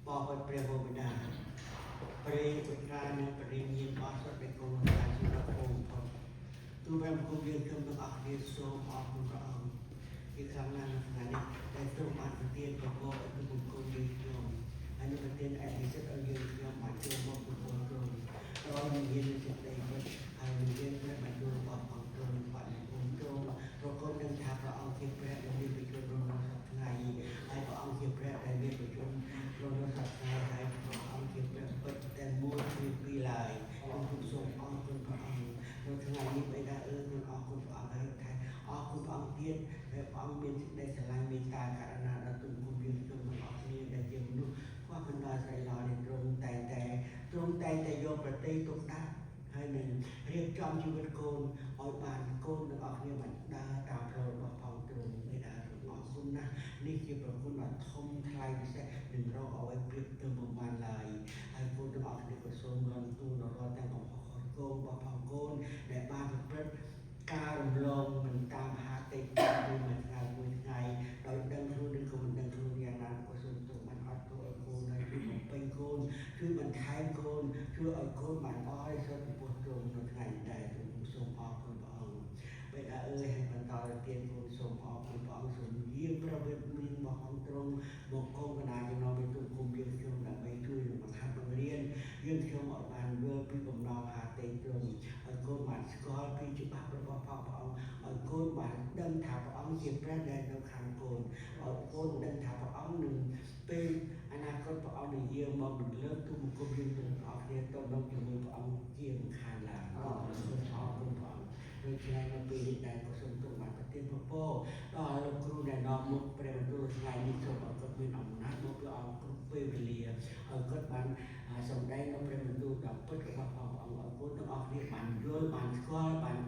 បបព្រះវរបិតាព្រះពុត្រានិងព្រះញាណអស់សុទ្ធដែលគង់នៅក្នុងជីវិតបងប្អូនទូព្រះគុំយើងខ្ញុំទាំងអស់គ្នាសូមអរគុណព្រះអង្គជាខ្លាំងណាស់ថ្ងៃនេះដែលទ្រង់បានប្រទានពរឲ្យគឺបុគ្គលយើងខ្ញុំហើយនឹងប្រទានឯកសិទ្ធិឲ្យយើងខ្ញុំបានចូលមកប្រគល់ទ្រង់ដោយមានសេចក្តីពិតហើយមានព្រះបញ្ញត្តិរបស់អង្គទ្រង់បាត់នៃគុំទ្រង់ប្រកបនឹងថាព្រះអង្គជាព្រះដែលមានប្រយោជន៍ក្នុងថ្ងៃហើយព្រះអង្គជាព្រះដែលមានប្រយោជន៍ក្នុងសប្តាហ៍ហើយព្រះអង្គជាព្រះពិតតែមួយពីឡើយខ្ញុំសូមអរគុណព្រះអង្គនៅថ្ងៃនេះបិតាអើយខ្ញុំអរគុណព្រះអង្គហើយថាអរគុណព្រះអង្គទៀតដែលព្រះអង្គមានសេចក្តីស្រឡាញ់មេត្តាករុណាដល់ទុំគុំយើងខ្ញុំទាំងអស់គ្នាដែលជាមនុស្សខ្វះកណ្ដាលស្រ័យឡើយទ្រង់តែងតែយកប្រតិទុកដាក់ហើយនឹងរៀបចំជីវិតកូនឲ្យបានកូនទាំងអស់គ្នាបានដើរតាមផ្លូវរបស់ផងទ្រង់បិតាទ្រង់អរគុណណាស់នេះជាប្រគុណដ៏ធំថ្លៃពិសេសនឹងរកឲ្យប្រៀបទៅមិនបានឡើយហើយកូនទាំងអស់គ្នាក៏សូមរំទូលដល់រាល់ទាំងកំហុសកូនរបស់ផងកូនដែលបានប្រព្រឹត្តការរំលងមិនតាមហាតិកាមួយថ្ងៃដោយដឹងខ្លួនឬក៏មិនដឹងខ្លួនយ៉ាងណាក៏សូមទូលបានអត់ទោសឲ្យកូនហើយជួយបំពេញកូនជួយបន្ថែមកូនជួយឲ្យកូនបានអស់សុខពុទ្ធទ្រង់នៅថ្ងៃដែរខ្ញុំសូមអរគុណព្រះអង្គបិតាអើយហើយបន្តទៅទៀតកូនសូមអរគុណព្រះអង្គសូមយាងប្រវត្តិមានរបស់អង្គទ្រង់មកកូនកណ្ដាលចំណងមានទុំគុំយើងខ្ញុំដើម្បីជួយបង្ហាត់បង្រៀនយើងខ្ញុំឲ្យបានយល់ពីបំណងហាតិទ្រង់ឲ្យកូនបានស្គាល់ពីច្បាប់របស់ព្រះអង្គឲ្យកូនបានដឹងថាព្រះអង្គជាព្រះដែលនៅខាងកូនឲ្យកូនដឹងថាព្រះអង្គនឹងពេលអនាគតព្រះអង្គនឹងយាងមកនឹងលើកទូមង្គមយើងទាំងអស់គ្នាទៅដល់ជាមួយព្រះអង្គជាមិនខានឡើយអរគុណព្រះអង្គដូច្នេះនៅពេលនេះដែរក៏សូមទូលបានប្រទានពរដល់លោកគ្រូដែលនាំមុខព្រះបន្ទូលថ្ងៃនេះសូមឲ្យគាត់មានអំណាចមកព្រះអង្គគ្រប់ពេលវេលាឲ្យគាត់បានសម្ដែងនៅព្រះបន្ទូលដ៏ពិតរបស់ព្រះអង្គឲ្យគាត់ទាំងអស់គ្នាបានយល់បានស្គាល់បាន